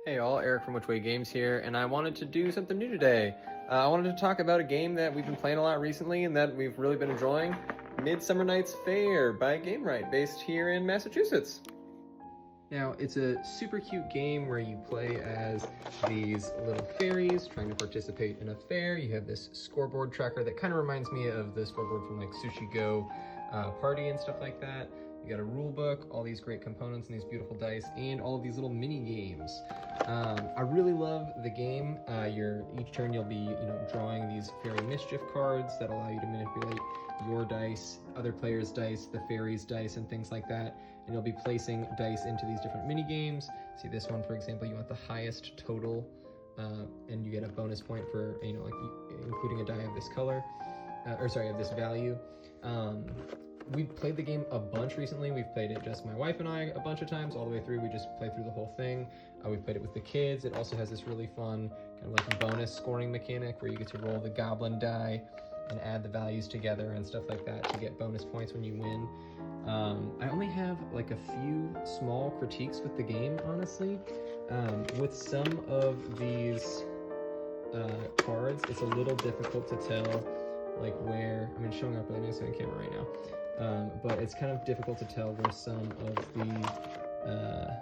Hey all, Eric from Which Way Games here, and I wanted to do something new today. I wanted to talk about a game that we've been playing a lot recently and that we've really been enjoying, Midsummer Fayre by Gamewright, based here in Massachusetts. Now, it's a super cute game where you play as these little fairies trying to participate in a fair. You have this scoreboard tracker that kind of reminds me of the scoreboard from like Sushi Go Party and stuff like that. You got a rule book, all these great components and these beautiful dice, and all of these little mini games. I really love the game. Each turn you'll be, drawing these fairy mischief cards that allow you to manipulate your dice, other players' dice, the fairies' dice, and things like that. And you'll be placing dice into these different mini games. See this one, for example, you want the highest total, and you get a bonus point for, including a die of this color, of this value. We've played the game a bunch recently. We've played it just my wife and I a bunch of times all the way through. We just play through the whole thing. We've played it with the kids. It also has this really fun kind of like bonus scoring mechanic where you get to roll the goblin die and add the values together and stuff like that to get bonus points when you win. I only have like a few small critiques with the game, honestly. With some of these cards, it's a little difficult to tell like where, showing up really nicely on camera right now. But it's kind of difficult to tell where some of the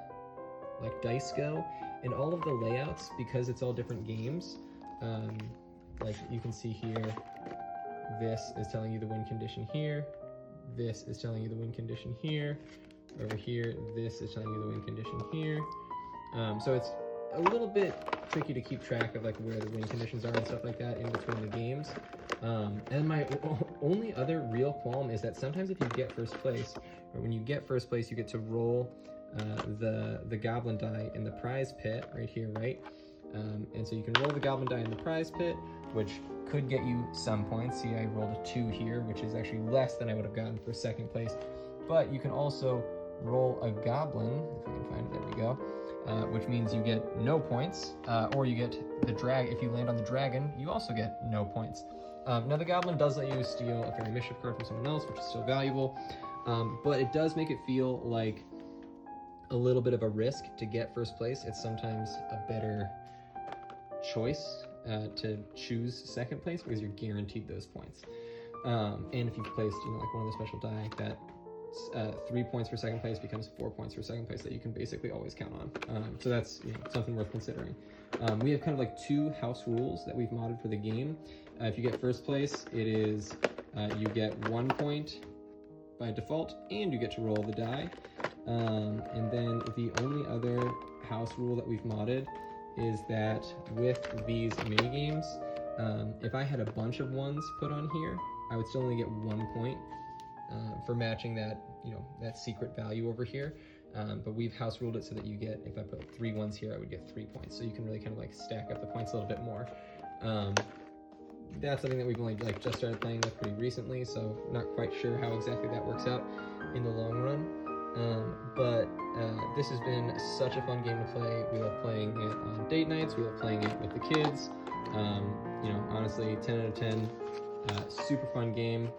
like dice go, and all of the layouts, because it's all different games. Like you can see here, this is telling you the win condition here. This is telling you the win condition here. Over here, this is telling you the win condition here. So it's a little bit tricky to keep track of like where the win conditions are and stuff like that in between the games. And my only other real qualm is that sometimes if you get first place, or when you get first place, you get to roll the goblin die in the prize pit right here, right? And so you can roll the goblin die in the prize pit, which could get you some points. See, I rolled a 2 here, which is actually less than I would have gotten for second place. But you can also roll a goblin, if I can find it, there we go, which means you get no points, or you get the drag. If you land on the dragon, you also get no points. Now the goblin does let you steal a fairy mischief card from someone else, which is still valuable, but it does make it feel like a little bit of a risk to get first place. It's sometimes a better choice to choose second place because you're guaranteed those points. And if you've placed, like one of the special die, that 3 points for second place becomes 4 points for second place that you can basically always count on. So that's something worth considering. We have kind of like 2 house rules that we've modded for the game. If you get first place, it is you get 1 point by default, and you get to roll the die. And then the only other house rule that we've modded is that with these mini games, if I had a bunch of ones put on here, I would still only get 1 point for matching that, that secret value over here. But we've house ruled it so that you get, if I put 3 ones here, I would get 3 points. So you can really kind of like stack up the points a little bit more. That's something that we've only like just started playing with pretty recently, so not quite sure how exactly that works out in the long run. But this has been such a fun game to play. We love playing it on date nights. We love playing it with the kids. Honestly, 10 out of 10. Super fun game.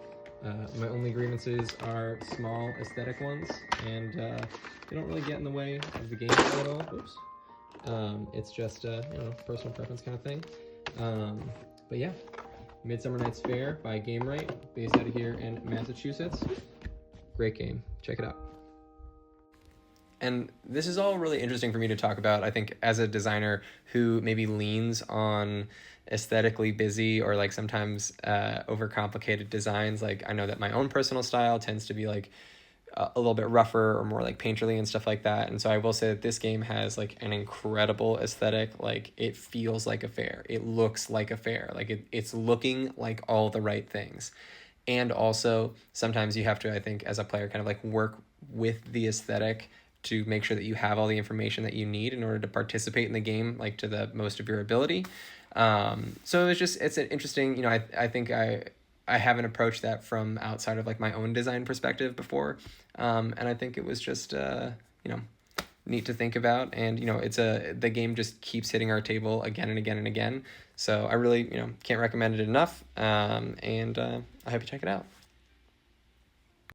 My only grievances are small aesthetic ones, and they don't really get in the way of the game at all. Oops. It's just personal preference kind of thing. But yeah, Midsummer Fayre by Gamewright, based out of here in Massachusetts. Great game. Check it out. And this is all really interesting for me to talk about, I think, as a designer who maybe leans on aesthetically busy or like sometimes overcomplicated designs. Like I know that my own personal style tends to be like a little bit rougher or more like painterly and stuff like that. And so I will say that this game has like an incredible aesthetic. Like it feels like a fair. It looks like a fair. Like it's looking like all the right things. And also sometimes you have to, I think, as a player, kind of like work with the aesthetic to make sure that you have all the information that you need in order to participate in the game, like to the most of your ability. So it's an interesting, I think I haven't approached that from outside of like my own design perspective before. And I think it was just, neat to think about. And, the game just keeps hitting our table again and again and again. So I really, can't recommend it enough. And I hope you check it out.